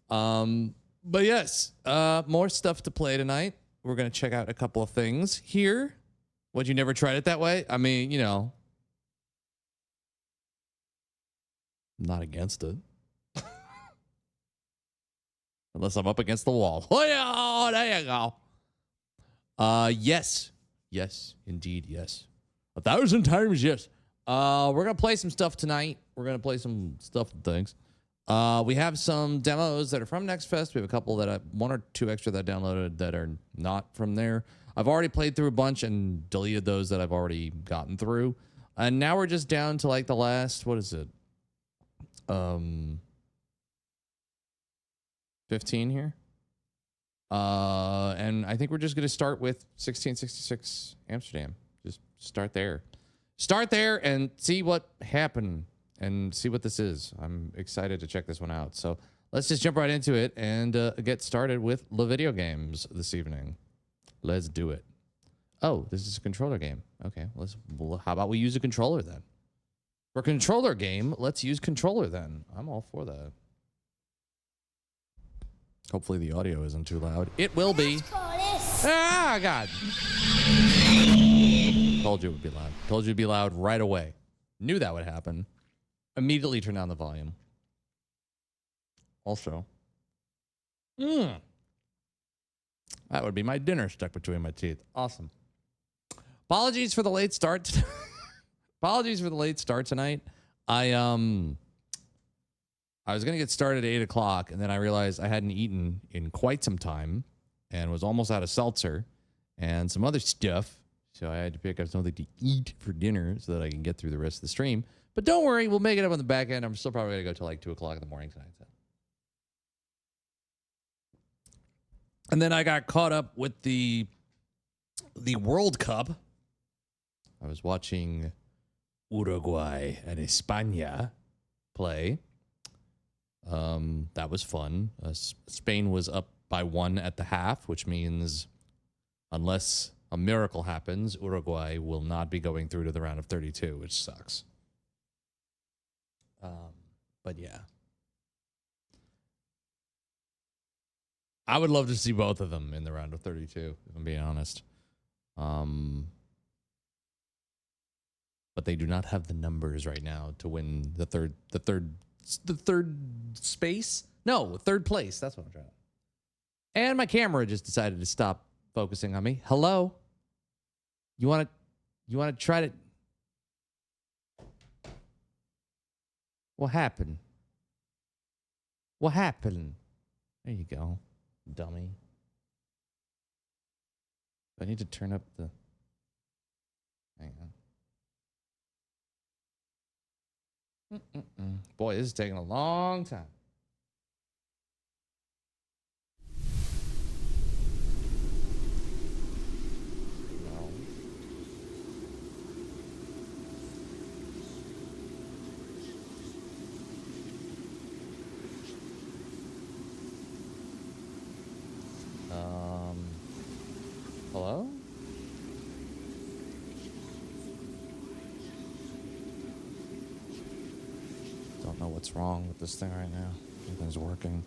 But yes, more stuff to play tonight. We're gonna check out a couple of things here. Would you never tried it that way? I mean, you know, I'm not against it. Unless I'm up against the wall. Oh, yeah, there you go. Yes. Yes, indeed, yes. 1,000 times yes. We're going to play some stuff tonight. We're going to play some stuff and things. We have some demos that are from Next Fest. We have a couple that one or two extra that I downloaded that are not from there. I've already played through a bunch and deleted those that I've already gotten through. And now we're just down to like the last, what is it? 15 here. And I think we're just going to start with 1666 Amsterdam. Just start there. Start there and see what happened and see what this is. I'm excited to check this one out. So let's just jump right into it and get started with the video games this evening. Let's do it. Oh, this is a controller game. Okay, well, how about we use a controller then? For a controller game, let's use controller then. I'm all for that. Hopefully the audio isn't too loud. It will be. Ah, God. Told you it would be loud. Told you it'd be loud right away. Knew that would happen. Immediately turn down the volume. Also. That would be my dinner stuck between my teeth. Awesome. Apologies for the late start. Apologies for the late start tonight. I was going to get started at 8 o'clock, and then I realized I hadn't eaten in quite some time and was almost out of seltzer and some other stuff. So I had to pick up something to eat for dinner so that I can get through the rest of the stream. But don't worry, we'll make it up on the back end. I'm still probably going to go till like 2 o'clock in the morning tonight. So. And then I got caught up with the World Cup. I was watching Uruguay and España play. That was fun. Spain was up by 1 at the half, which means unless a miracle happens, Uruguay will not be going through to the round of 32, which sucks. But yeah. I would love to see both of them in the round of 32, if I'm being honest. But they do not have the numbers right now to win the third space? No, third place. That's what I'm trying to. And my camera just decided to stop focusing on me. Hello? You want to try to... What happened? What happened? There you go, dummy. I need to turn up the... Hang on. Boy, this is taking a long time. No. Hello? Don't know what's wrong with this thing right now. Everything's working.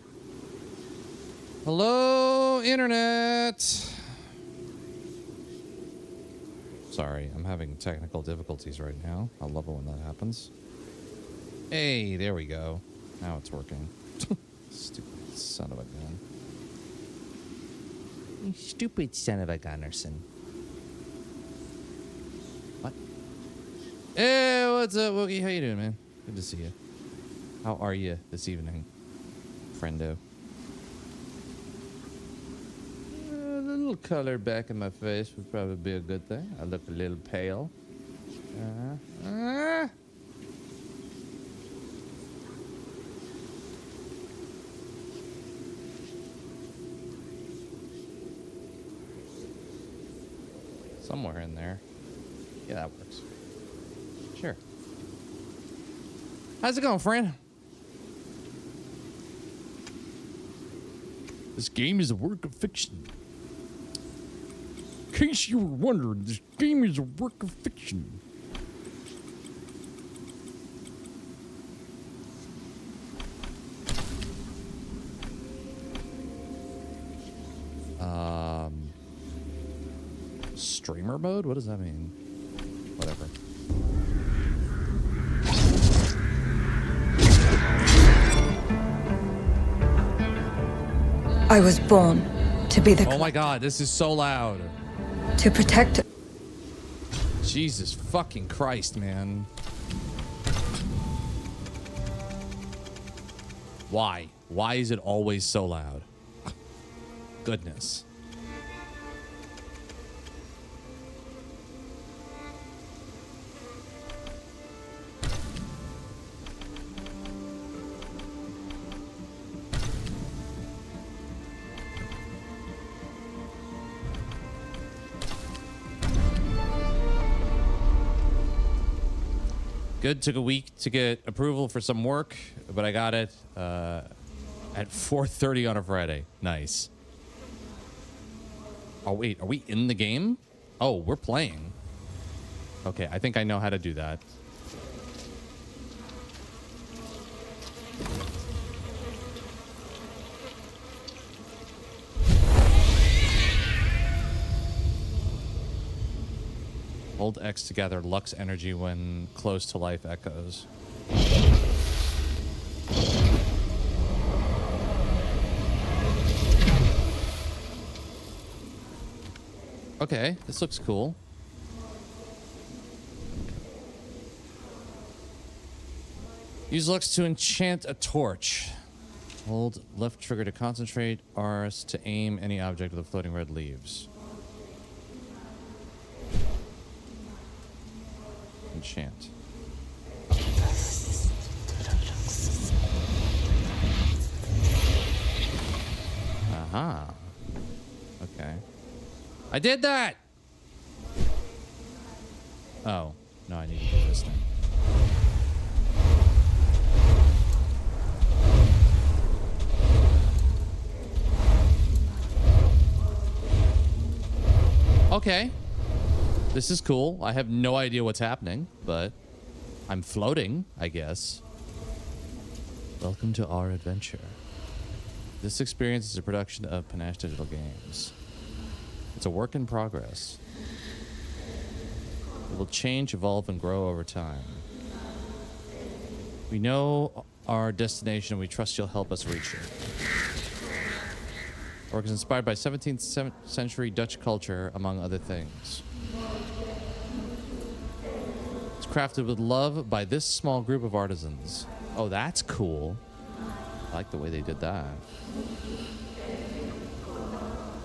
Hello, internet. Sorry, I'm having technical difficulties right now. I love it when that happens. Hey, there we go. Now it's working. Stupid son of a gun. You stupid son of a gunnerson. What? Hey, what's up, Wookie? How you doing, man? Good to see you. How are you this evening, friendo? A little color back in my face would probably be a good thing. I look a little pale. Somewhere in there. Yeah, that works. Sure. How's it going, friend? This game is a work of fiction. In case you were wondering, this game is a work of fiction. streamer mode? What does that mean? Whatever. I was born to be the... Oh my god, this is so loud. To protect... Jesus fucking Christ, man. Why? Why is it always so loud? Goodness. Good. Took a week to get approval for some work, but I got it at 4:30 on a Friday. Nice. Oh, wait. Are we in the game? Oh, we're playing. Okay, I think I know how to do that. Hold X to gather Lux energy when close to life echoes. Okay, this looks cool. Use Lux to enchant a torch. Hold left trigger to concentrate, RS to aim any object with floating red leaves. Enchant. Aha. Okay. I did that! Oh. No, I need to do this thing. Okay. This is cool. I have no idea what's happening, but I'm floating, I guess. Welcome to our adventure. This experience is a production of Panache Digital Games. It's a work in progress. It will change, evolve, and grow over time. We know our destination and we trust you'll help us reach it. Work is inspired by 17th century Dutch culture, among other things. It's crafted with love by this small group of artisans. Oh, that's cool. I like the way they did that.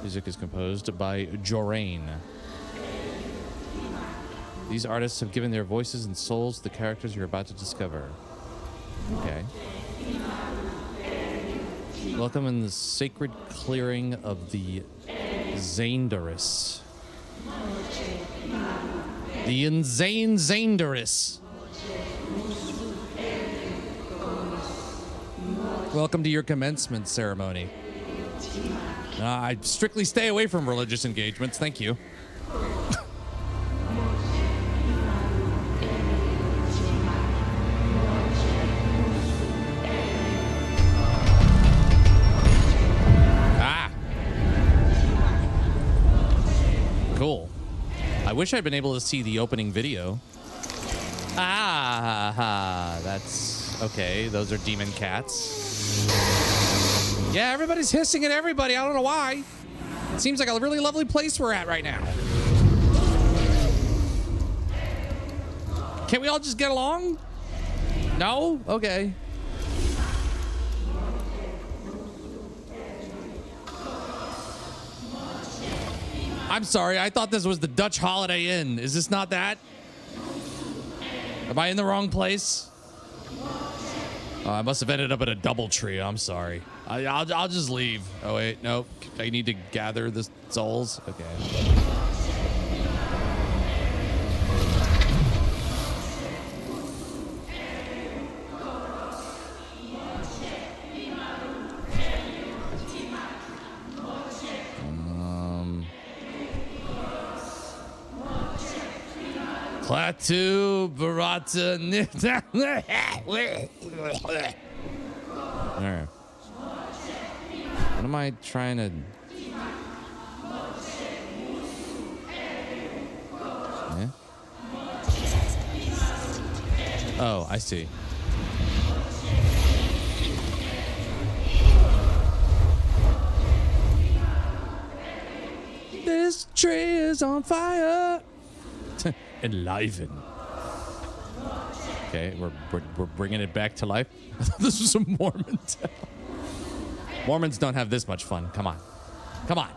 Music is composed by Jorain. These artists have given their voices and souls to the characters you're about to discover. Okay. Welcome in the sacred clearing of the Zaindaris. The insane Zaindaris. Welcome to your commencement ceremony. I strictly stay away from religious engagements, thank you. Cool. I wish I'd been able to see the opening video. That's okay. Those are demon cats. Yeah, everybody's hissing at everybody. I don't know why. It seems like a really lovely place we're at right now. Can't we all just get along? No? Okay. I'm sorry, I thought this was the Dutch Holiday Inn. Is this not that? Am I in the wrong place? Oh, I must have ended up at a DoubleTree. I'm sorry. I'll just leave. Oh wait, nope. I need to gather the souls. Okay. Klaatu Barata. Alright. What am I trying to... Oh, I see. This tree is on fire. Enliven. Okay, we're bringing it back to life. This was a Mormon tale. Mormons don't have this much fun. Come on. Come on.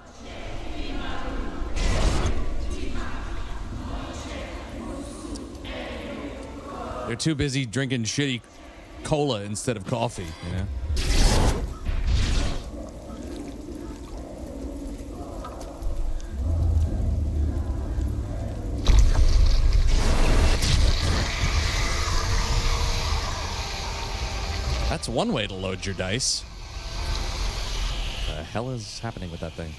They're too busy drinking shitty cola instead of coffee, you know? That's one way to load your dice. What the hell is happening with that thing?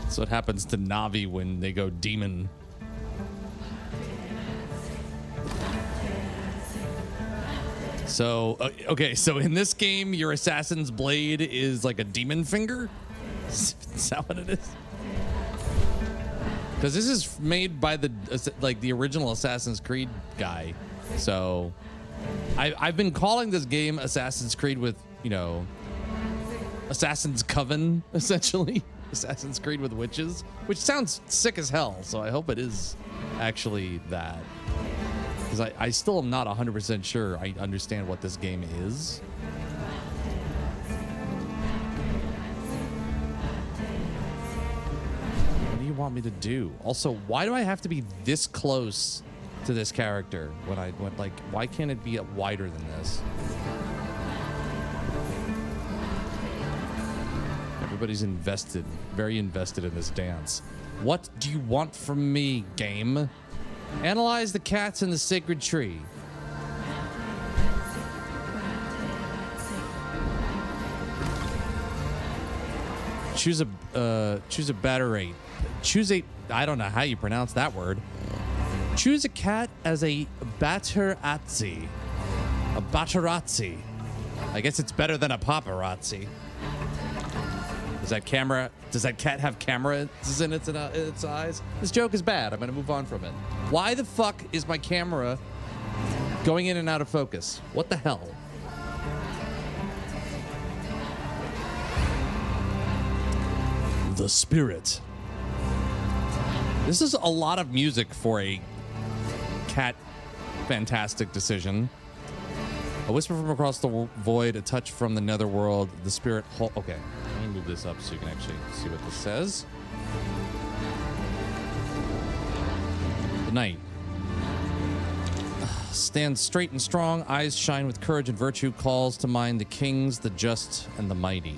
That's what happens to Navi when they go demon. So, okay, so in this game, your assassin's blade is like a demon finger? Is that what it is? Because this is made by the original Assassin's Creed guy. So I've been calling this game Assassin's Creed with, you know, Assassin's Coven, essentially. Assassin's Creed with witches, which sounds sick as hell. So I hope it is actually that. Because I still am not 100% sure I understand what this game is. Want me to do? Also, why do I have to be this close to this character when I went like, why can't it be wider than this? Everybody's invested, very invested in this dance. What do you want from me, game? Analyze the cats in the sacred tree. Choose a battery. Choose a, I don't know how you pronounce that word. Choose a cat as a batterazzi. A batterazzi. I guess it's better than a paparazzi. Does that cat have cameras in its eyes? This joke is bad. I'm going to move on from it. Why the fuck is my camera going in and out of focus? What the hell? The spirit. This is a lot of music for a cat fantastic decision. A whisper from across the void, a touch from the netherworld, the spirit. Okay, let me move this up so you can actually see what this says. The knight stands straight and strong, eyes shine with courage and virtue, calls to mind the kings, the just, and the mighty.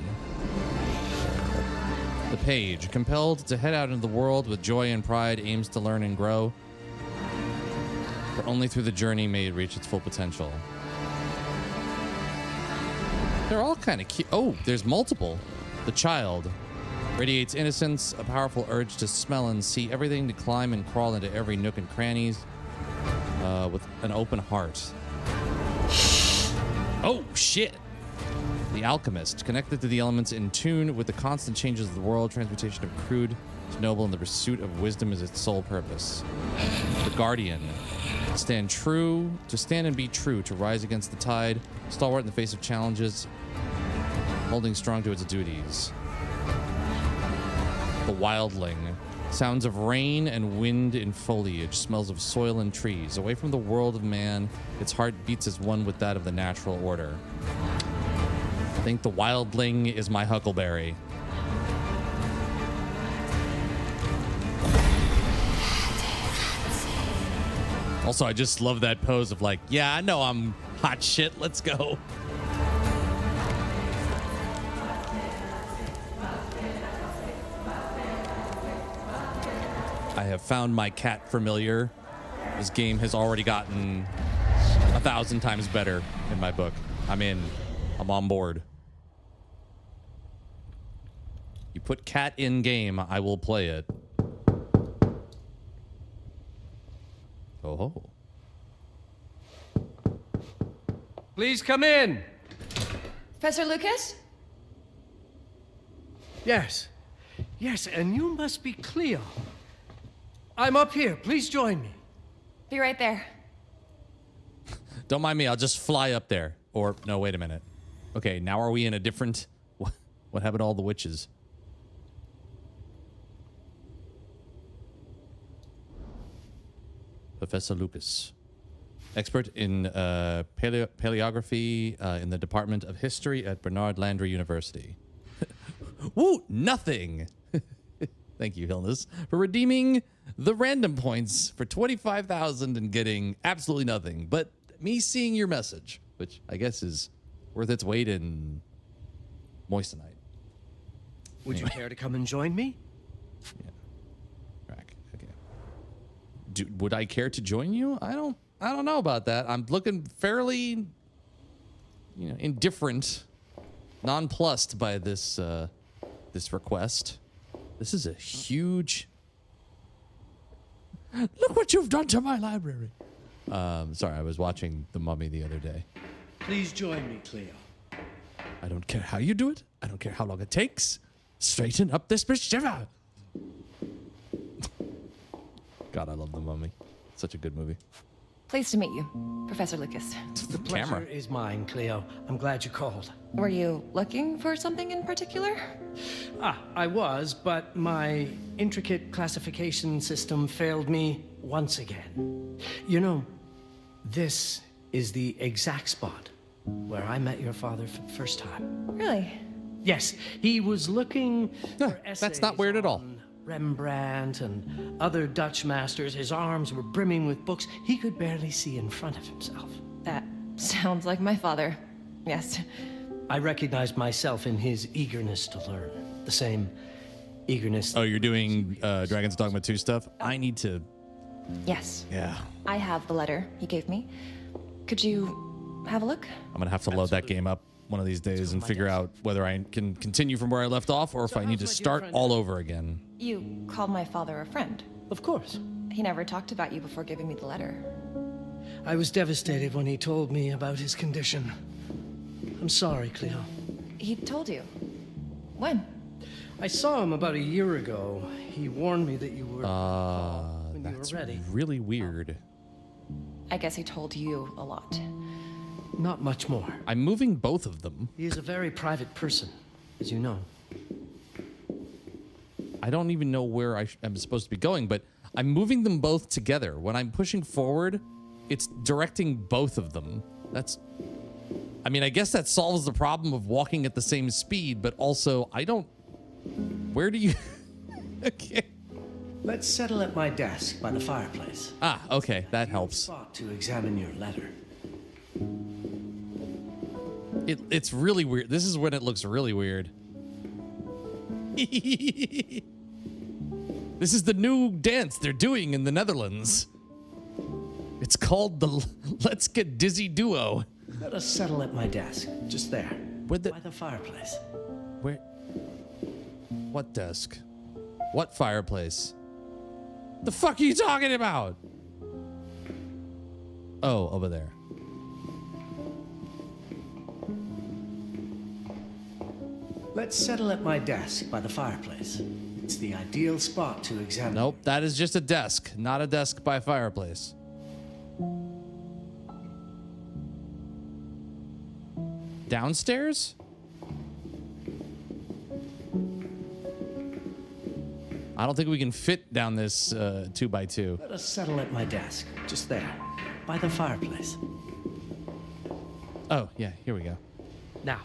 The page, compelled to head out into the world with joy and pride, aims to learn and grow. For only through the journey may it reach its full potential. They're all kind of cute. Oh, there's multiple. The child radiates innocence, a powerful urge to smell and see everything, to climb and crawl into every nook and crannies with an open heart. Oh, shit. The alchemist, connected to the elements, in tune with the constant changes of the world, transmutation of crude to noble, and the pursuit of wisdom is its sole purpose. The guardian, stand and be true, to rise against the tide, stalwart in the face of challenges, holding strong to its duties. The wildling, sounds of rain and wind in foliage, smells of soil and trees. Away from the world of man, its heart beats as one with that of the natural order. I think the wildling is my huckleberry. Also, I just love that pose of like, yeah, I know I'm hot shit. Let's go. I have found my cat familiar. This game has already gotten 1,000 times better in my book. I'm in. I'm on board. You put cat in game, I will play it. Oh. Please come in. Professor Lucas? Yes. Yes, and you must be Cleo. I'm up here. Please join me. Be right there. Don't mind me. I'll just fly up there. Or, no, wait a minute. Okay, now are we in a different... What happened to all the witches? Professor Lucas. Expert in paleography in the Department of History at Bernard Landry University. Woo! Nothing! Thank you, Hilnis, for redeeming the random points for 25,000 and getting absolutely nothing. But me seeing your message, which I guess is worth its weight in moissanite. Would you care to come and join me? Yeah. Rack. Okay. Would I care to join you? I don't know about that. I'm looking fairly, indifferent, nonplussed by this this request. This is a huge. Look what you've done to my library. Sorry, I was watching The Mummy the other day. Please join me, Cleo. I don't care how you do it. I don't care how long it takes. Straighten up this shiver. God, I love The Mummy. Such a good movie. Pleased to meet you, Professor Lucas. The pleasure is mine, Cleo. I'm glad you called. Were you looking for something in particular? I was, but my intricate classification system failed me once again. You know, this is the exact spot where I met your father for the first time. Really? Yes, he was looking for essays That's not weird at all. on Rembrandt and other Dutch masters. His arms were brimming with books. He could barely see in front of himself. That sounds like my father. Yes. I recognized myself in his eagerness to learn. The same eagerness. Oh, you're doing Dragon's Dogma 2 stuff? I need to... Yes. Yeah. I have the letter he gave me. Could you have a look? I'm going to have to load that game up one of these days and figure out whether I can continue from where I left off or if I need to start all over again. You called my father a friend. Of course. He never talked about you before giving me the letter. I was devastated when he told me about his condition. I'm sorry, Cleo. He told you. When? I saw him about a year ago. He warned me that you were when you That's were ready. really weird. I guess he told you a lot. Not much more. I'm moving both of them. He is a very private person, as you know. I don't even know where I'm supposed to be going, but I'm moving them both together. When I'm pushing forward, it's directing both of them. I mean, I guess that solves the problem of walking at the same speed, but also, where do you... Okay. Let's settle at my desk by the fireplace. Ah, okay, that helps. Spot to examine your letter. It's really weird. This is when it looks really weird. This is the new dance they're doing in the Netherlands. It's called the Let's Get Dizzy Duo. Let us settle at my desk, just there, By the fireplace. Where? What desk? What fireplace? The fuck are you talking about? Oh, over there. Let's settle at my desk by the fireplace. It's the ideal spot to examine. Nope, that is just a desk, not a desk by fireplace. Downstairs? I don't think we can fit down this 2x2. Let us settle at my desk, just there, by the fireplace. Oh, yeah, here we go. Now,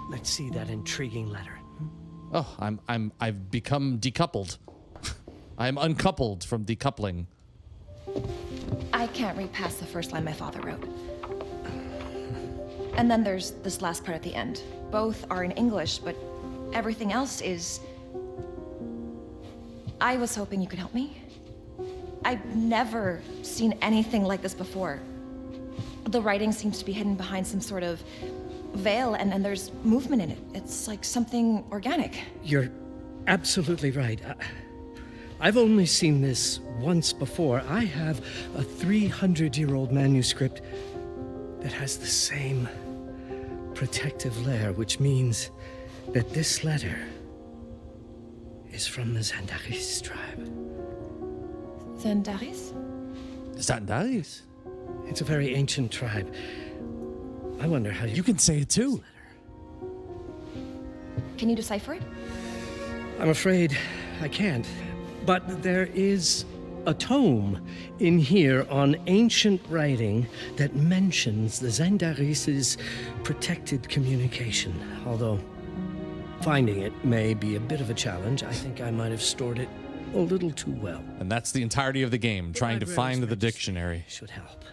let's see that intriguing letter. Oh, I've become decoupled. I'm uncoupled from decoupling. I can't read past the first line my father wrote. And then there's this last part at the end. Both are in English, but everything else is... I was hoping you could help me. I've never seen anything like this before. The writing seems to be hidden behind some sort of veil, and there's movement in it. It's like something organic. You're absolutely right. I've only seen this once before. I have a 300-year-old manuscript that has the same protective layer, which means that this letter is from the Zandaris tribe. Zandaris? Zandaris? It's a very ancient tribe. I wonder how You can say it too. Can you decipher it? I'm afraid I can't. But there is a tome in here on ancient writing that mentions the Zandaris' protected communication. Although finding it may be a bit of a challenge, I think I might have stored it a little too well. And that's the entirety of the game, trying to find the dictionary. Should help.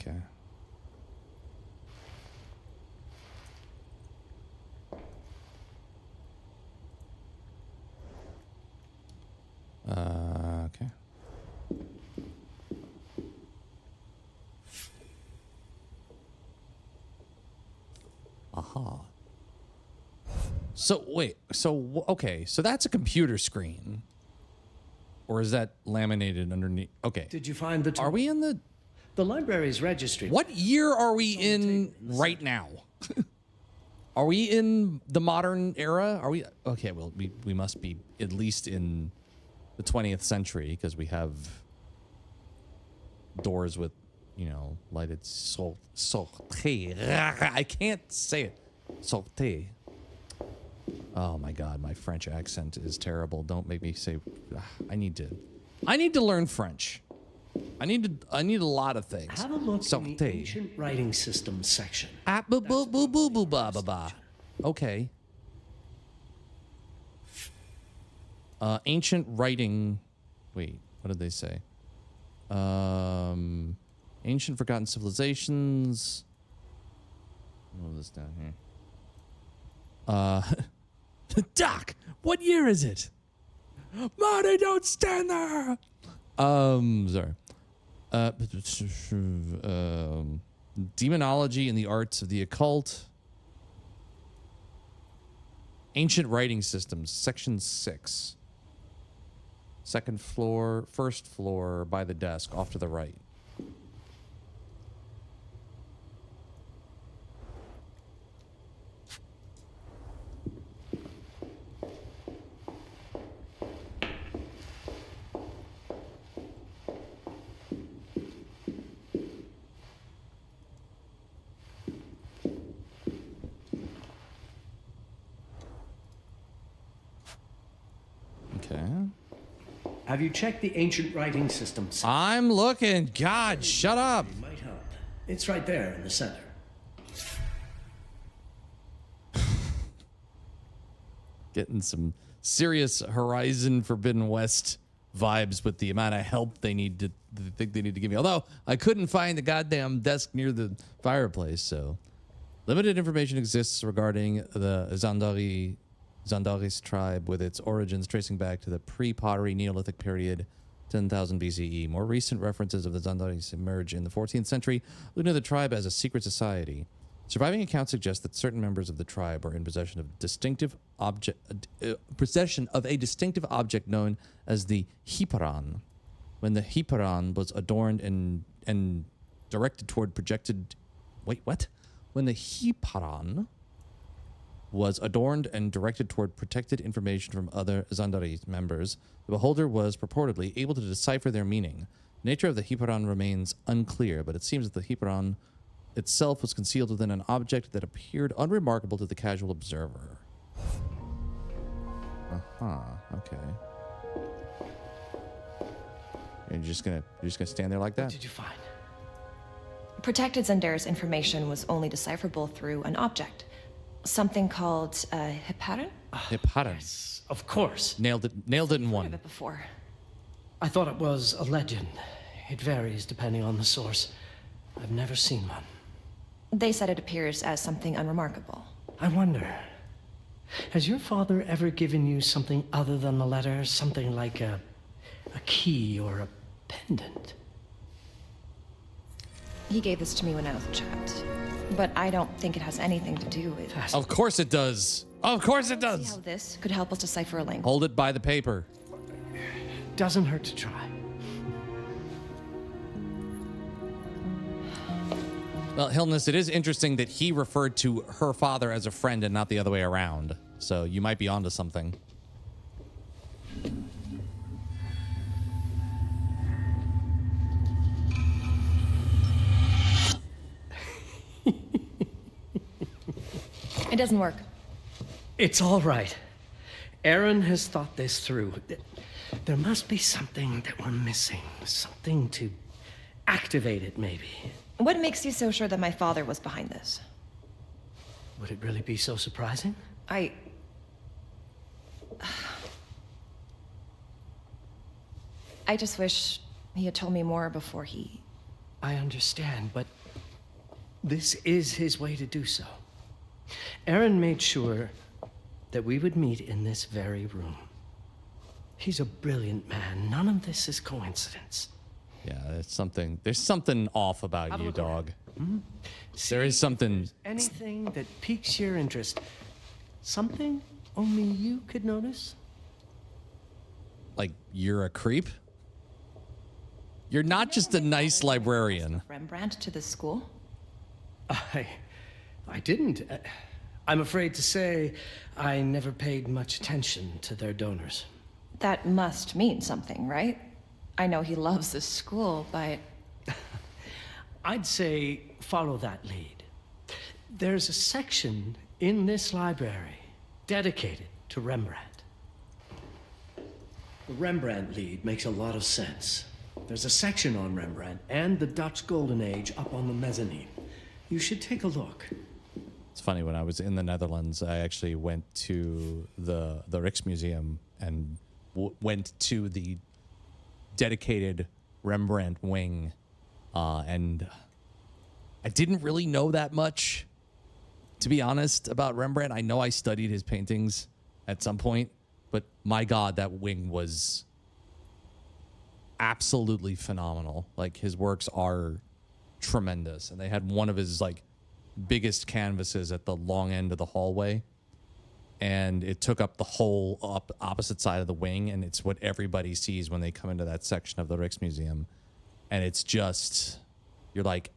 Okay. Okay. Aha. So wait, okay, so that's a computer screen. Or is that laminated underneath? Okay. Did you find the tome? Are we in the The library's registry. What year are we in right now? Are we in the modern era? Are we okay? Well, we must be at least in the 20th century because we have doors with, you know, lighted sortie. I can't say it. Sortie. Oh my God, my French accent is terrible. Don't make me say. I need to learn French. I need a lot of things. Have a look in the ancient writing systems section. Okay. Ancient writing. Wait, what did they say? Ancient forgotten civilizations. Move this down here. Doc, what year is it? Marty, don't stand there. Sorry. Demonology and the arts of the occult. Ancient writing systems, section 6. Second floor, first floor by the desk, off to the right. Have you checked the ancient writing systems? I'm looking. God, shut up. It might help. It's right there in the center. Getting some serious Horizon Forbidden West vibes with the amount of help they need to give me. Although I couldn't find the goddamn desk near the fireplace, so limited information exists regarding the Zandaris tribe with its origins tracing back to the pre-pottery Neolithic period, 10,000 BCE. More recent references of the Zandaris emerge in the 14th century, looking at the tribe as a secret society. Surviving accounts suggest that certain members of the tribe are in possession of a distinctive object known as the Hiparan. When the Hiparan was adorned and directed toward projected... Wait, what? When the Hiparan was adorned and directed toward protected information from other Zandari members, the beholder was purportedly able to decipher their meaning. The nature of the Hiparan remains unclear, but it seems that the Hiparan itself was concealed within an object that appeared unremarkable to the casual observer. Okay. You're just gonna stand there like that? What did you find? Protected Zandaris information was only decipherable through an object. Something called Hiparan? Hiparan. Yes, of course. Nailed it in Heard of one. it before. I thought it was a legend. It varies depending on the source. I've never seen one. They said it appears as something unremarkable. I wonder, has your father ever given you something other than the letter? Something like a key or a pendant? He gave this to me when I was a child. But I don't think it has anything to do with... Of course it does. Of course it See does. how this could help us decipher a language. Hold it by the paper. Doesn't hurt to try. Well, Hilness, it is interesting that he referred to her father as a friend and not the other way around. So you might be onto something. It doesn't work. It's all right. Aaron has thought this through. There must be something that we're missing. Something to activate it, maybe. What makes you so sure that my father was behind this? Would it really be so surprising? I just wish he had told me more before he... I understand, but this is his way to do so. Aaron made sure that we would meet in this very room. He's a brilliant man. None of this is coincidence. Yeah, there's something off about you, dog. There is something. Anything that piques your interest. Something only you could notice? Like, you're a creep? You're not just a nice librarian. Rembrandt to the school? I didn't. I'm afraid to say I never paid much attention to their donors. That must mean something, right? I know he loves this school, but... I'd say follow that lead. There's a section in this library dedicated to Rembrandt. The Rembrandt lead makes a lot of sense. There's a section on Rembrandt and the Dutch Golden Age up on the mezzanine. You should take a look. It's funny, when I was in the Netherlands, I actually went to the Rijksmuseum and went to the dedicated Rembrandt wing, and I didn't really know that much, to be honest, about Rembrandt. I know I studied his paintings at some point, but my God, that wing was absolutely phenomenal. Like, his works are tremendous, and they had one of his like biggest canvases at the long end of the hallway, and it took up the whole opposite side of the wing, and it's what everybody sees when they come into that section of the Rijksmuseum. And it's just, you're like,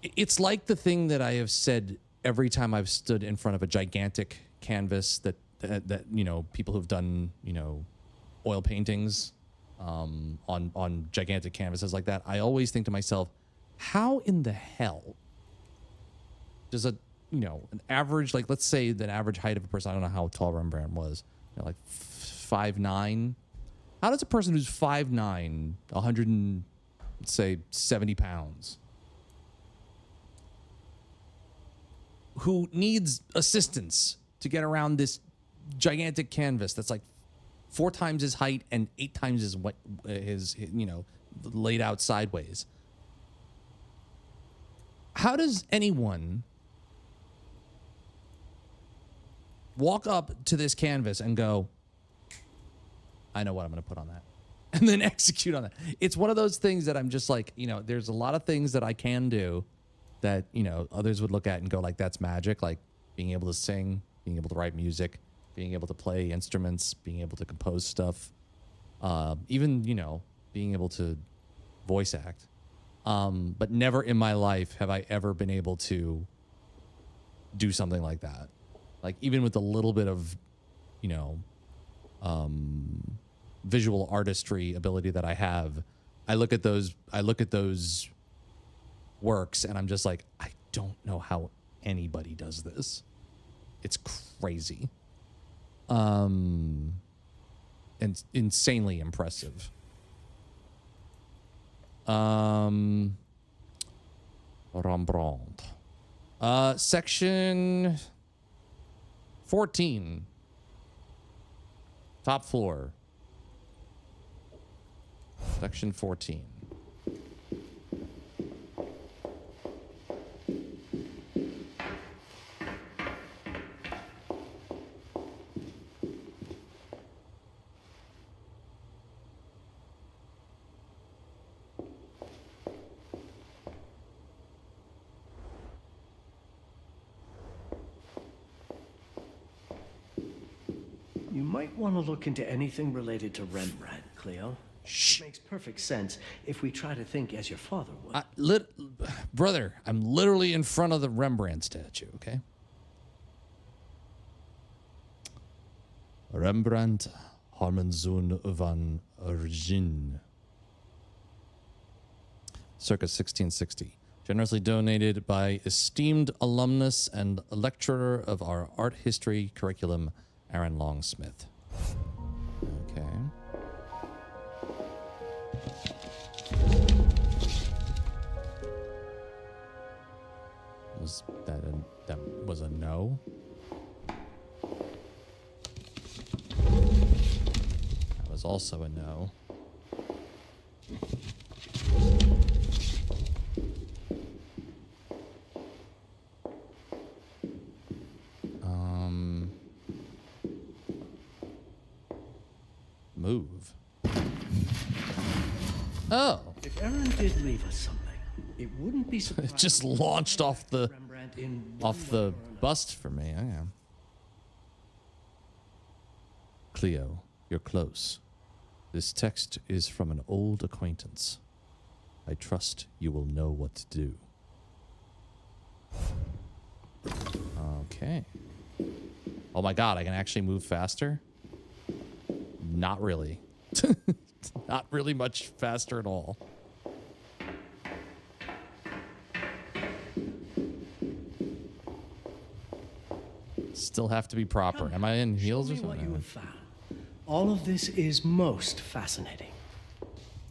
it's like the thing that I have said every time I've stood in front of a gigantic canvas that you know, people who've done, you know, oil paintings on gigantic canvases like that. I always think to myself, how in the hell does a, you know, an average, like, let's say the average height of a person, I don't know how tall Rembrandt was, you know, like 5'9". How does a person who's 5'9", 70 pounds, who needs assistance to get around this gigantic canvas that's like 4 times his height and 8 times his you know, laid out sideways, how does anyone walk up to this canvas and go, I know what I'm going to put on that, and then execute on that? It's one of those things that I'm just like, you know, there's a lot of things that I can do that, you know, others would look at and go like, that's magic. Like being able to sing, being able to write music, being able to play instruments, being able to compose stuff, even, you know, being able to voice act. But never in my life have I ever been able to do something like that. Like, even with a little bit of, you know, visual artistry ability that I have, I look at those works and I'm just like, I don't know how anybody does this. It's crazy. And insanely impressive. Rembrandt. Section 14. Top floor. Section 14. You might want to look into anything related to Rembrandt, Cleo. It makes perfect sense if we try to think as your father would. Brother, I'm literally in front of the Rembrandt statue, okay? Rembrandt Harmenzoon van Origin. Circa 1660. Generously donated by esteemed alumnus and lecturer of our art history curriculum, Aaron Longsmith. Okay. Was that was a no? That was also a no. Move. Oh. If Aaron did leave us something, it wouldn't be surprising. It just launched off the Rembrandt in one off the way or another. bust for me. I am. Cleo, you're close. This text is from an old acquaintance. I trust you will know what to do. Okay. Oh my god, I can actually move faster? Not really. Not really much faster at all. Still have to be proper. Am I in heels or Show me what you something? have found. All of this is most fascinating.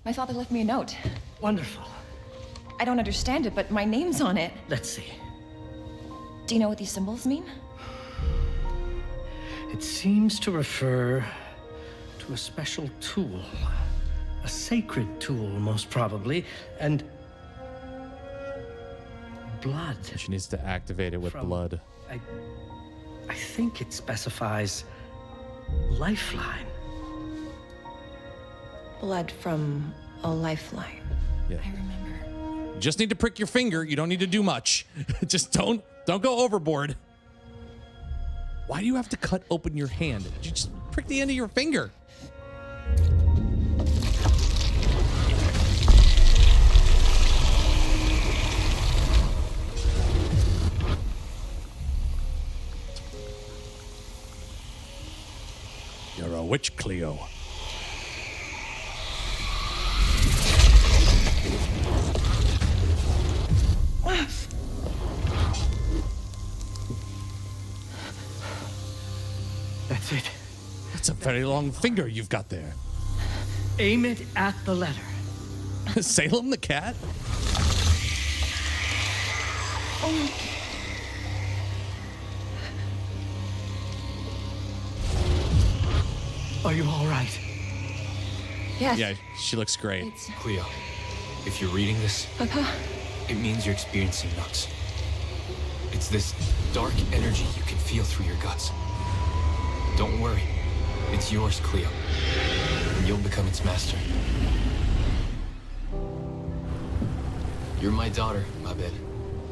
My father left me a note. Wonderful. I don't understand it, but my name's on it. Let's see. Do you know what these symbols mean? It seems to refer to a special tool. A sacred tool, most probably, and blood. She needs to activate it with From- blood. I think it specifies lifeline. Blood from a lifeline. Yeah. I remember. You just need to prick your finger. You don't need to do much. Just don't go overboard. Why do you have to cut open your hand? You just prick the end of your finger. You're a witch, Cleo. That's it. That's a very long finger you've got there. Aim it at the letter. Salem the cat? Are you all right? Yes. Yeah, she looks great. It's Cleo, if you're reading this, Papa. it means you're experiencing nuts. It's this dark energy you can feel through your guts. Don't worry. It's yours, Cleo. And you'll become its master. You're my daughter, Mabed,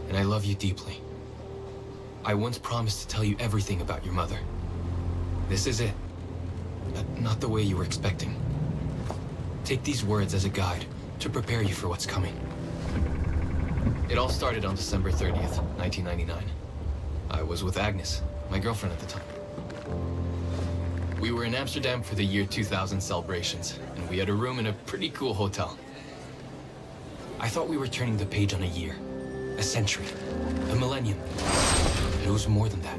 and I love you deeply. I once promised to tell you everything about your mother. This is it. Not the way you were expecting. Take these words as a guide to prepare you for what's coming. It all started on December 30th, 1999. I was with Agnes, my girlfriend at the time. We were in Amsterdam for the year 2000 celebrations, and we had a room in a pretty cool hotel. I thought we were turning the page on a year, a century, a millennium. But it was more than that.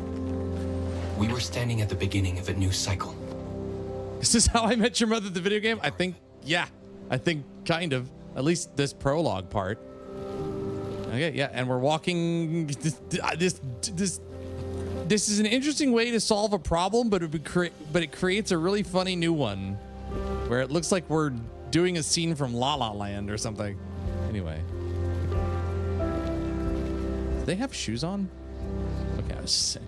We were standing at the beginning of a new cycle. Is this How I Met Your Mother, the video game? I think, yeah. I think kind of. At least this prologue part. Okay, yeah, and we're walking. This is an interesting way to solve a problem, but it creates a really funny new one, where it looks like we're doing a scene from La La Land or something. Anyway, do they have shoes on? Okay, I was just saying.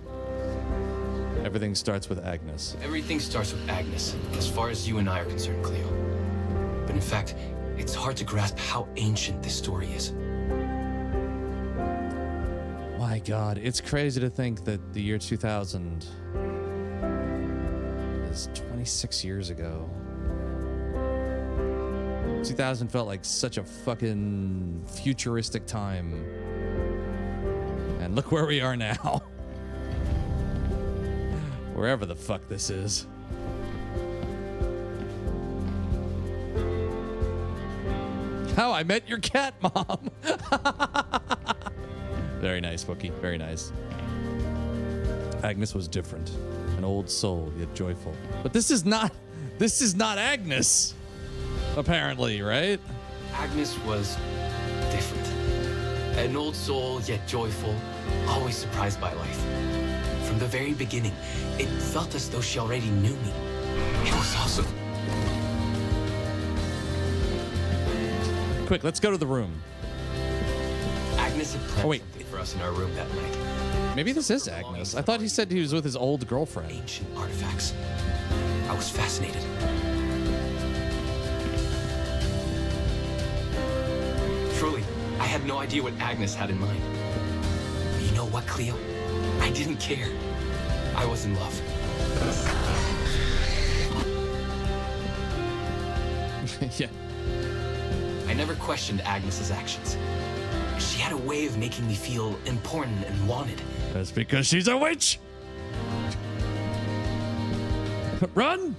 Everything starts with Agnes. Everything starts with Agnes, as far as you and I are concerned, Cleo. But in fact, it's hard to grasp how ancient this story is. My God, it's crazy to think that the year 2000 is 26 years ago. 2000 felt like such a fucking futuristic time. And look where we are now. Wherever the fuck this is. How I Met Your Cat, Mom. Very nice, Wookie. Very nice. Agnes was different. An old soul, yet joyful. But this is not Agnes. Apparently, right? Agnes was different. An old soul, yet joyful, always surprised by life. From the very beginning, it felt as though she already knew me. It was awesome. Quick, let's go to the room. Agnes had planned something for us in our room that night. Maybe this is Agnes. I thought he said he was with his old girlfriend. Ancient artifacts. I was fascinated. Truly, I had no idea what Agnes had in mind. But you know what, Cleo? I didn't care. I was in love. Yeah. I never questioned Agnes's actions. She had a way of making me feel important and wanted. That's because she's a witch. Run!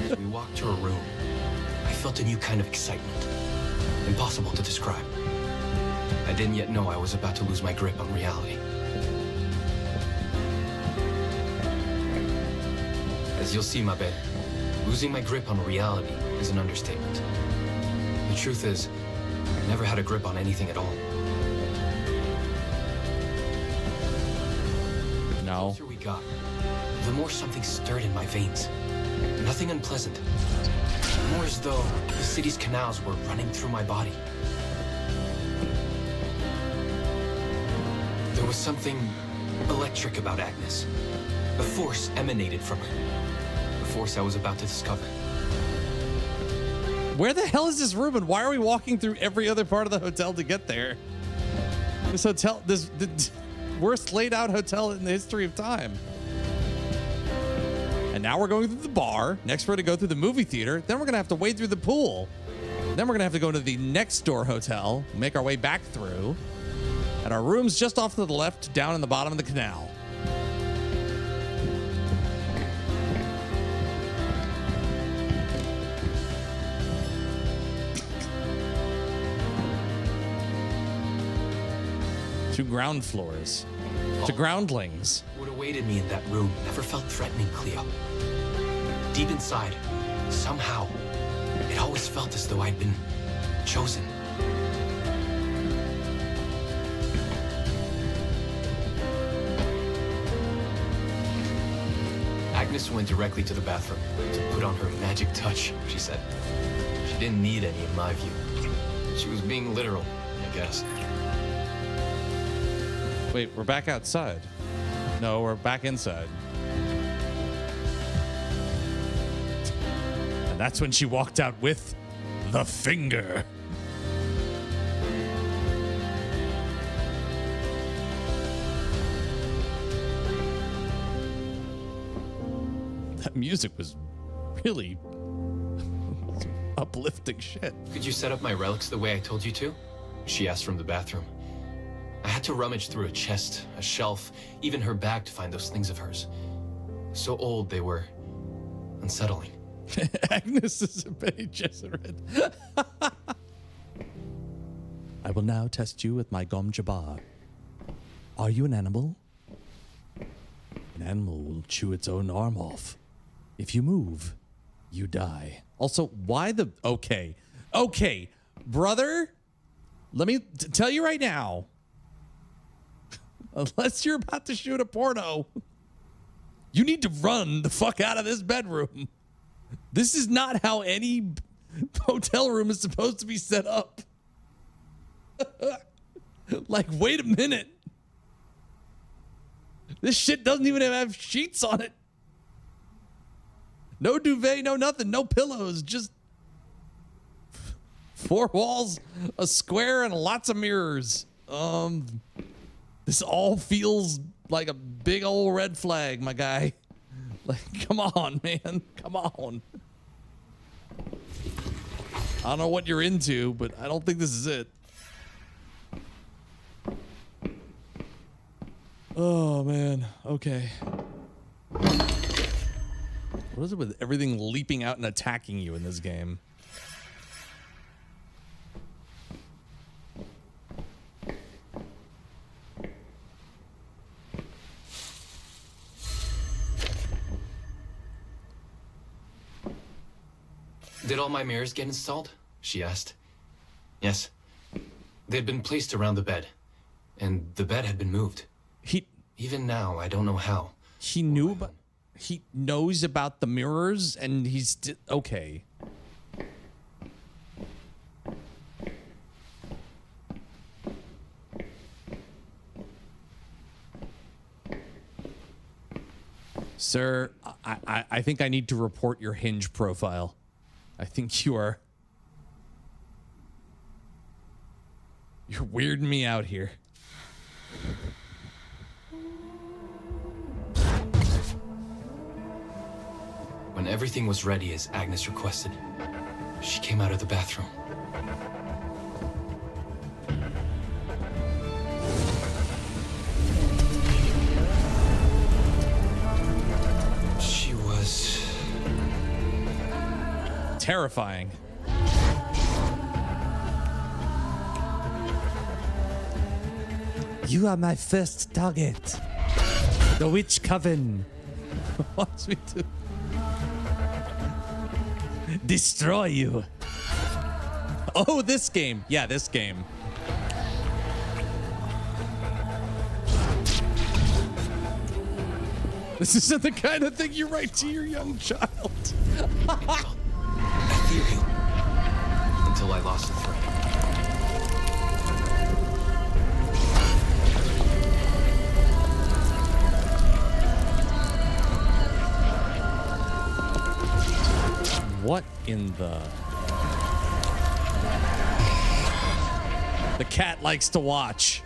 As we walked to her room, I felt a new kind of excitement. Impossible to describe. I didn't yet know I was about to lose my grip on reality. As you'll see, my bed, losing my grip on reality is an understatement. The truth is, I never had a grip on anything at all. No. The closer we got, the more something stirred in my veins. Nothing unpleasant. More as though the city's canals were running through my body. There was something electric about Agnes. A force emanated from her. A force I was about to discover. Where the hell is this room, and why are we walking through every other part of the hotel to get there? This hotel, the worst laid out hotel in the history of time. And now we're going through the bar. Next, we're going to go through the movie theater. Then we're going to have to wade through the pool. Then we're going to have to go to the next door hotel, make our way back through. And our room's just off to the left, down in the bottom of the canal. Two ground floors. To groundlings. What awaited me in that room never felt threatening, Cleo. Deep inside, somehow, it always felt as though I'd been chosen. Agnes went directly to the bathroom to put on her magic touch, she said. She didn't need any in my view. She was being literal, I guess. Wait, we're back outside. No, we're back inside. And that's when she walked out with the finger. That music was really uplifting shit. Could you set up my relics the way I told you to? She asked from the bathroom. I had to rummage through a chest, a shelf, even her bag to find those things of hers. So old they were unsettling. Agnes is a Bene Gesserit. I will now test you with my Gom Jabbar. Are you an animal? An animal will chew its own arm off. If you move, you die. Also, why the... Okay, brother, let me tell you right now. Unless you're about to shoot a porno, you need to run the fuck out of this bedroom. This is not how any hotel room is supposed to be set up. Like, wait a minute. This shit doesn't even have sheets on it. No duvet, no nothing, no pillows, just four walls, a square, and lots of mirrors. This all feels like a big old red flag, my guy. Like, come on, man. Come on. I don't know what you're into, but I don't think this is it. Oh, man. Okay. What is it with everything leaping out and attacking you in this game? Did all my mirrors get installed? She asked. Yes. They'd been placed around the bed, and the bed had been moved. Even now, I don't know how. He knew about... He knows about the mirrors, and he's... Okay. Sir, I think I need to report your Hinge profile. I think you're weirding me out here. When everything was ready as Agnes requested, she came out of the bathroom. She was... terrifying. You are my first target. The witch Coven wants me to destroy you. Oh, this game. Yeah, this game. This isn't the kind of thing you write to your young child. I fear you. Until I lost the thread. What in the... The cat likes to watch.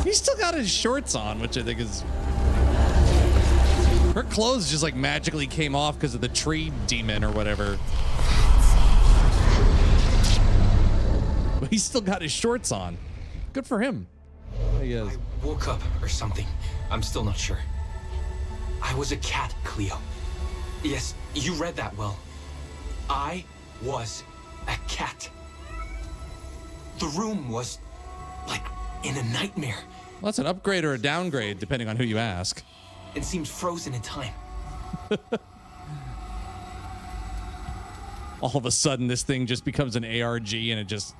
He's still got his shorts on, which I think is... Her clothes just like magically came off because of the tree demon or whatever. But he's still got his shorts on. Good for him. I woke up or something. I'm still not sure. I was a cat, Cleo. Yes, you read that well. I was a cat. The room was like in a nightmare. Well, that's an upgrade or a downgrade, depending on who you ask. It seemed frozen in time. All of a sudden, this thing just becomes an ARG, and it just...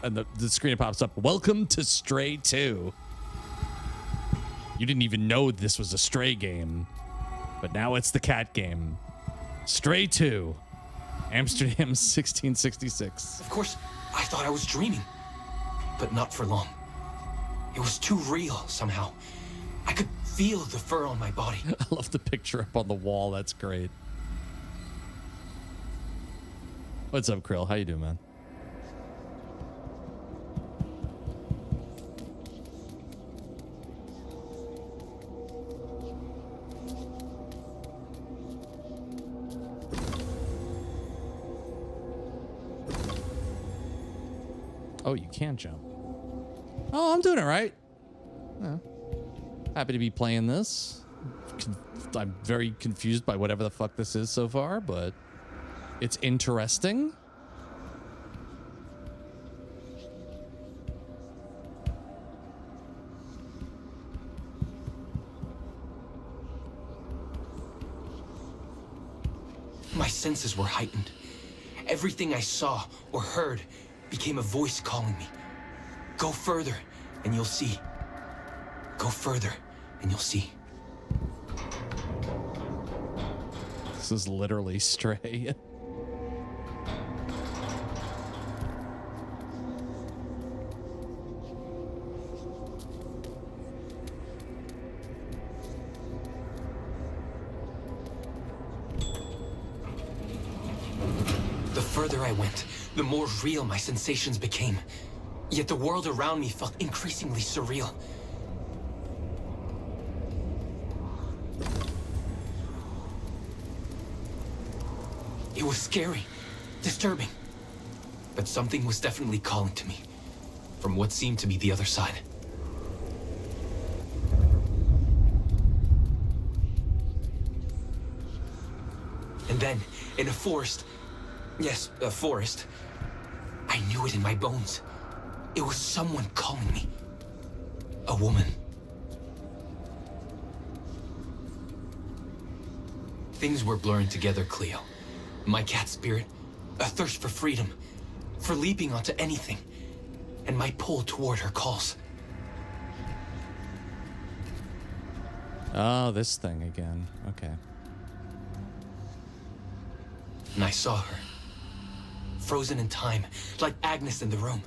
And the screen pops up. Welcome to Stray 2. You didn't even know this was a Stray game. But now it's the cat game. Stray 2. Amsterdam 1666. Of course, I thought I was dreaming. But not for long. It was too real, somehow. I could feel the fur on my body. I love the picture up on the wall. That's great. What's up, Krill? How you doing, man? Oh, you can jump. Oh, I'm doing it right. Yeah. Happy to be playing this. I'm very confused by whatever the fuck this is so far, but it's interesting. My senses were heightened. Everything I saw or heard became a voice calling me. Go further, and you'll see. Go further, and you'll see. This is literally Stray. farther I went, the more real my sensations became. Yet the world around me felt increasingly surreal. It was scary, disturbing. But something was definitely calling to me, from what seemed to be the other side. And then, in a forest, yes, a forest, I knew it in my bones. It was someone calling me. A woman. Things were blurring together, Cleo. My cat spirit, a thirst for freedom, for leaping onto anything, and my pull toward her calls. Oh, this thing again. Okay. And I saw her, frozen in time, like Agnes in the room.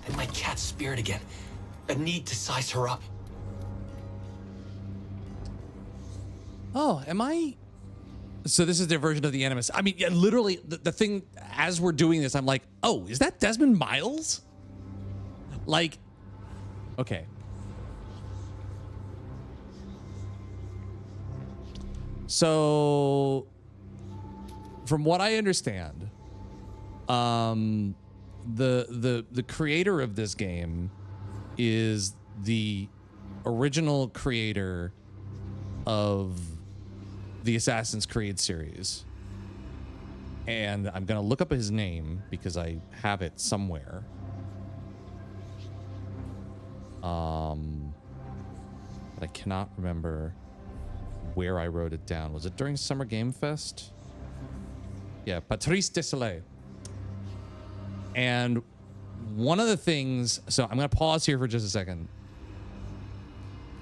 And my cat's spirit again, a need to size her up. Oh, am I? So this is their version of the Animus. I mean, yeah, literally, the thing, as we're doing this, I'm like, oh, is that Desmond Miles? Like, okay. So, from what I understand, the creator of this game is the original creator of the Assassin's Creed series. And I'm going to look up his name because I have it somewhere. But I cannot remember where I wrote it down. Was it during Summer Game Fest? Yeah, Patrice Desolé. And one of the things, so I'm going to pause here for just a second.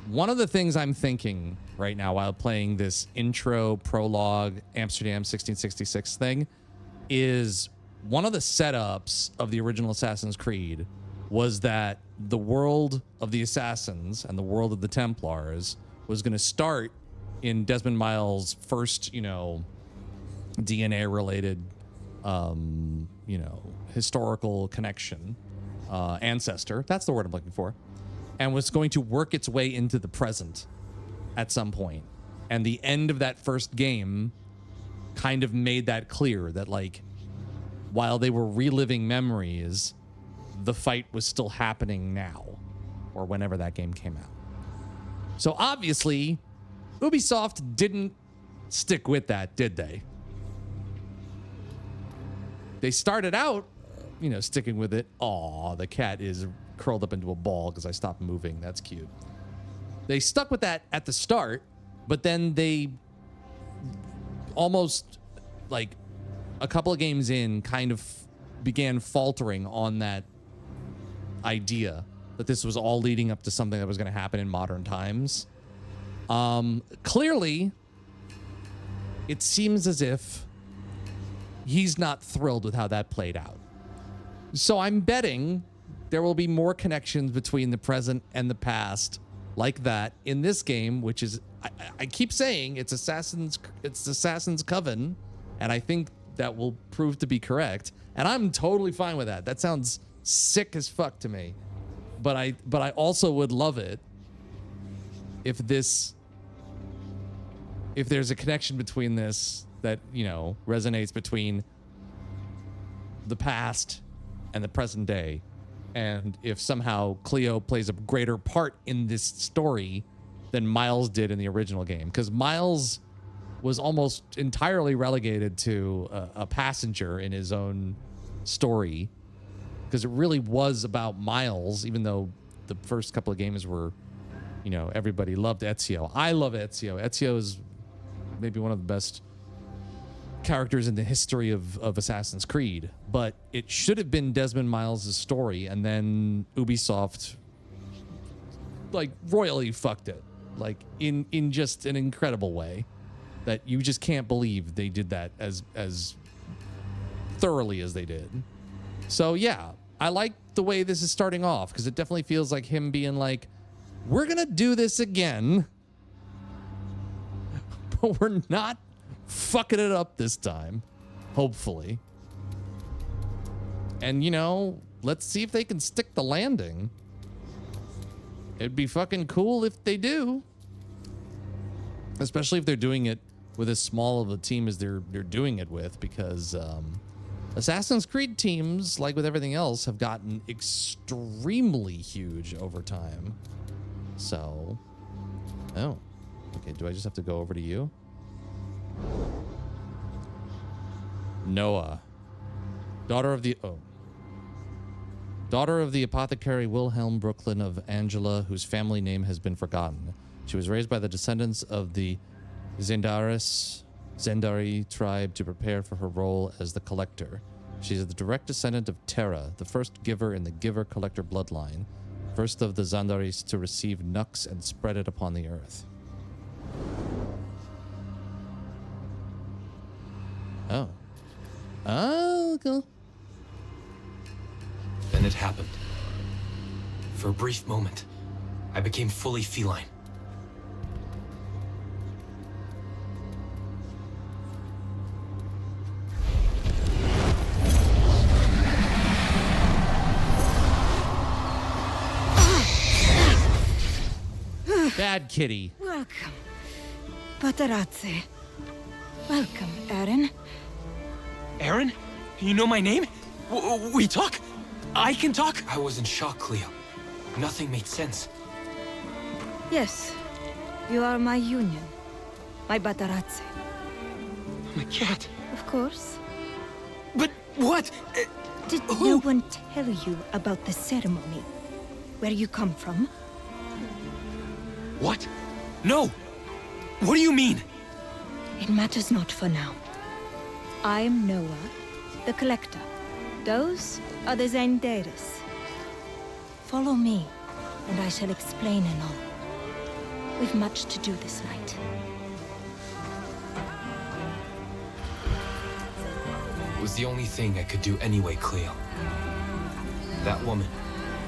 One of the things I'm thinking right now while playing this intro prologue Amsterdam 1666 thing is one of the setups of the original Assassin's Creed was that the world of the Assassins and the world of the Templars was going to start in Desmond Miles' first, DNA related, historical connection, ancestor. That's the word I'm looking for. And was going to work its way into the present at some point. And the end of that first game kind of made that clear that, like, while they were reliving memories, the fight was still happening now, or whenever that game came out. So obviously, Ubisoft didn't stick with that, did they? They started out, sticking with it. Aw, the cat is curled up into a ball because I stopped moving. That's cute. They stuck with that at the start, but then they almost, like, a couple of games in, kind of began faltering on that idea that this was all leading up to something that was going to happen in modern times. Clearly, it seems as if he's not thrilled with how that played out. So I'm betting there will be more connections between the present and the past like that in this game, which is, I keep saying it's Assassin's Coven, and I think that will prove to be correct. And I'm totally fine with that. That sounds sick as fuck to me. But I also would love it if there's a connection between this that, resonates between the past and the present day. And if somehow Cleo plays a greater part in this story than Miles did in the original game. Because Miles was almost entirely relegated to a passenger in his own story. Because it really was about Miles, even though the first couple of games were, everybody loved Ezio. I love Ezio. Ezio is maybe one of the best characters in the history of Assassin's Creed, but it should have been Desmond Miles' story, and then Ubisoft, like, royally fucked it, like, in just an incredible way that you just can't believe they did that as thoroughly as they did. So yeah, I like the way this is starting off, because it definitely feels like him being like, we're gonna do this again, but we're not fucking it up this time, hopefully. And, you know, let's see if they can stick the landing. It'd be fucking cool if they do. Especially if they're doing it with as small of a team as they're doing it with, because Assassin's Creed teams, like with everything else, have gotten extremely huge over time. So, oh, okay, do I just have to go over to you? Noah, daughter of the apothecary Wilhelm Brooklyn of Angela, whose family name has been forgotten. She was raised by the descendants of the Zendari tribe to prepare for her role as the Collector. She is the direct descendant of Terra, the first giver in the Giver-Collector bloodline, first of the Zandaris to receive Nux and spread it upon the earth. Oh. Oh, cool. Then it happened. For a brief moment, I became fully feline. Bad kitty. Welcome, Patarazzi. Welcome, Aaron. Aaron? You know my name? We talk? I can talk? I was in shock, Cleo. Nothing made sense. Yes, you are my union, my Patarazzi. My cat. Of course. But what? Did no one tell you about the ceremony? Where you come from? What? No! What do you mean? It matters not for now. I am Noah, the Collector. Those are the Zandaris. Follow me, and I shall explain in all. We've much to do this night. It was the only thing I could do anyway, Cleo. That woman,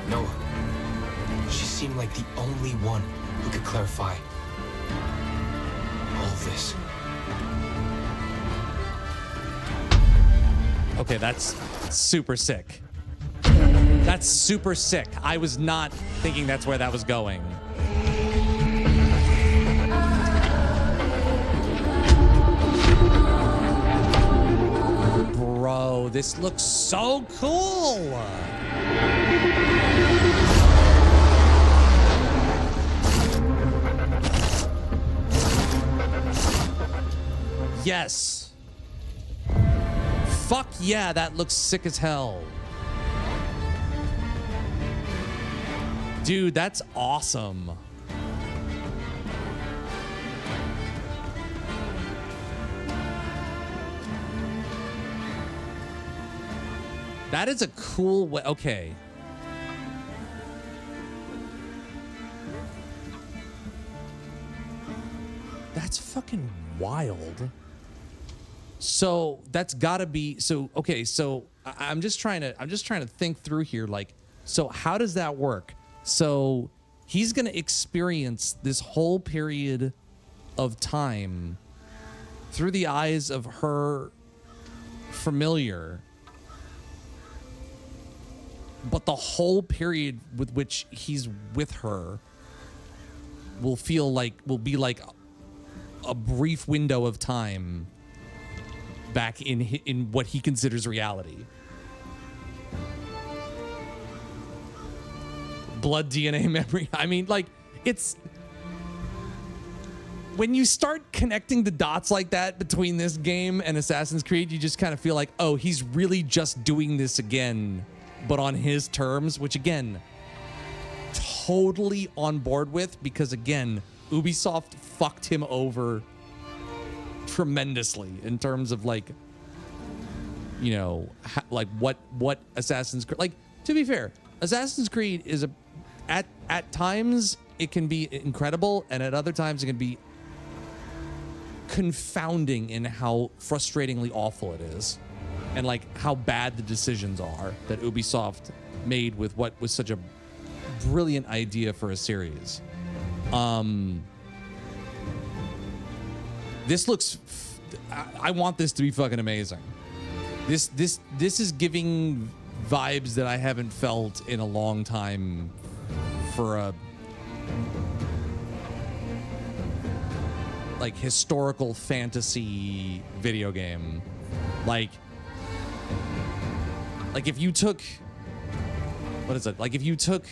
Noah, she seemed like the only one who could clarify all this. Okay, that's super sick. That's super sick. I was not thinking that's where that was going. Bro, this looks so cool. Yes. Fuck yeah, that looks sick as hell. Dude, that's awesome. That is a cool way. Okay. That's fucking wild. So that's gotta be so okay. So I'm just trying to think through here. Like, so how does that work? So he's gonna experience this whole period of time through the eyes of her familiar, but the whole period with which he's with her will be like a brief window of time back in what he considers reality. Blood, DNA, memory. I mean, like, it's when you start connecting the dots like that between this game and Assassin's Creed, you just kind of feel like, oh, he's really just doing this again, but on his terms, which again, totally on board with, because again, Ubisoft fucked him over tremendously in terms of, like, you know, like what Assassin's Creed, like, to be fair, Assassin's Creed is at times it can be incredible, and at other times it can be confounding in how frustratingly awful it is, and like how bad the decisions are that Ubisoft made with what was such a brilliant idea for a series. This looks I want this to be fucking amazing. This is giving vibes that I haven't felt in a long time for a like historical fantasy video game. Like if you took, what is it? Like if you took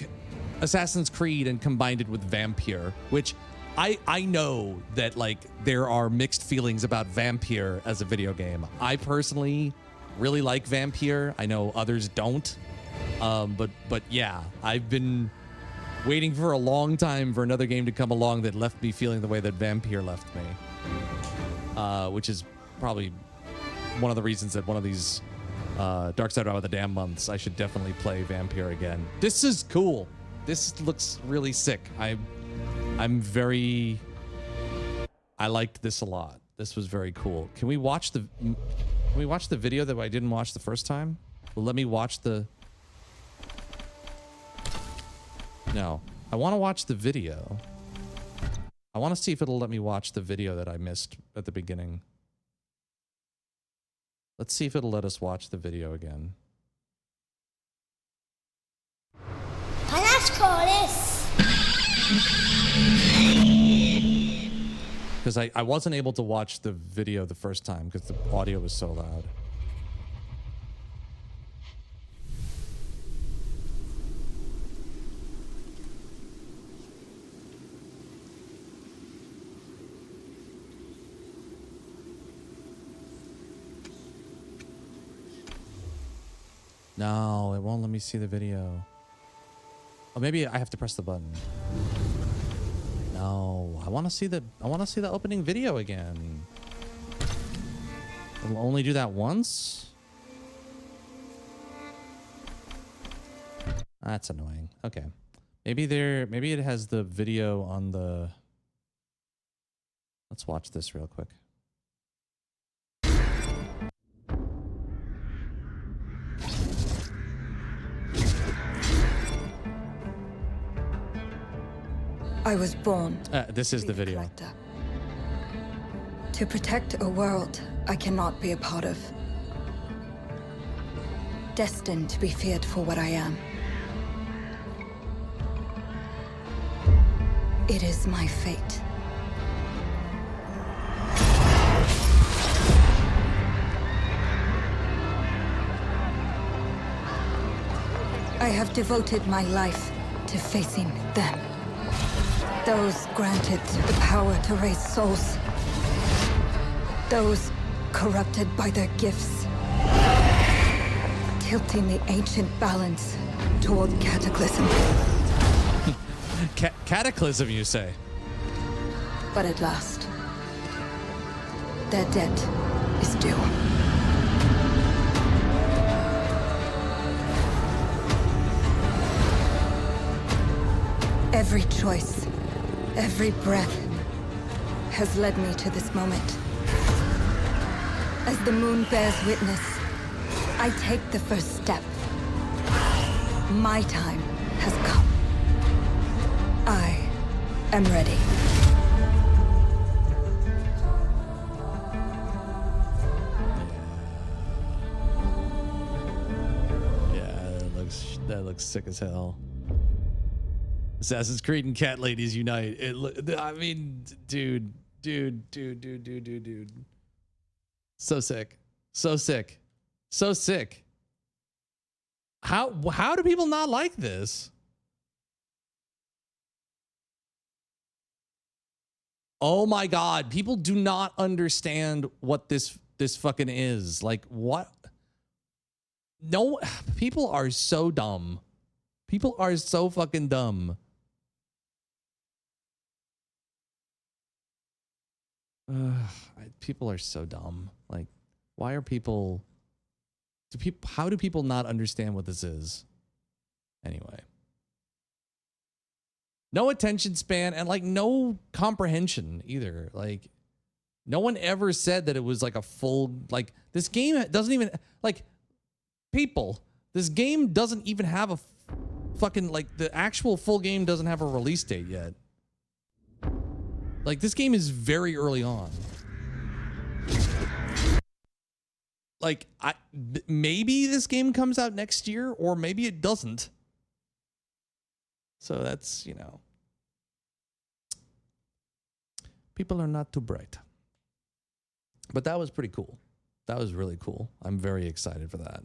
Assassin's Creed and combined it with Vampire, which I know that like there are mixed feelings about Vampire as a video game. I personally really like Vampire. I know others don't. But yeah, I've been waiting for a long time for another game to come along that left me feeling the way that Vampire left me. Which is probably one of the reasons that one of these Dark Side of the Damn months I should definitely play Vampire again. This is cool. This looks really sick. I liked this a lot. This was very cool. Can we watch the video that I didn't watch the first time? Well, let me watch the... No, I want to watch the video. I want to see if it'll let me watch the video that I missed at the beginning. Let's see if it'll let us watch the video again. Let's call this. Because I wasn't able to watch the video the first time because the audio was so loud. No, it won't let me see the video. Oh, maybe I have to press the button. No, I want to see the opening video again. It'll only do that once? That's annoying. Okay. Maybe it has the video on the... Let's watch this real quick. I was born. This is the video. Collector. To protect a world I cannot be a part of. Destined to be feared for what I am. It is my fate. I have devoted my life to facing them. Those granted the power to raise souls. Those corrupted by their gifts. Tilting the ancient balance toward cataclysm. Cataclysm, you say? But at last, their debt is due. Every choice, every breath has led me to this moment. As the moon bears witness, I take the first step. My time has come. I am ready. Yeah, that looks sick as hell. Assassin's Creed and Cat Ladies Unite. I mean, dude. So sick. So sick. So sick. How do people not like this? Oh my God. People do not understand what this fucking is. Like, what? No, people are so dumb. People are so fucking dumb. People are so dumb. Like, why are people... How do people not understand what this is? Anyway. No attention span and, like, no comprehension either. Like, no one ever said that it was, like, a full... Like, this game doesn't even... Like, people, this game doesn't even have a fucking... Like, the actual full game doesn't have a release date yet. Like, this game is very early on. like maybe this game comes out next year, or maybe it doesn't. So that's, you know, people are not too bright. But that was pretty cool. That was really cool. I'm very excited for that.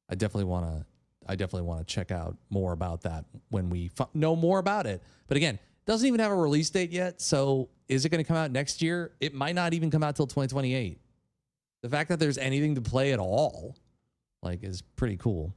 I definitely want to check out more about that when we know more about it. But again, it doesn't even have a release date yet. So is it going to come out next year? It might not even come out till 2028. The fact that there's anything to play at all, like, is pretty cool.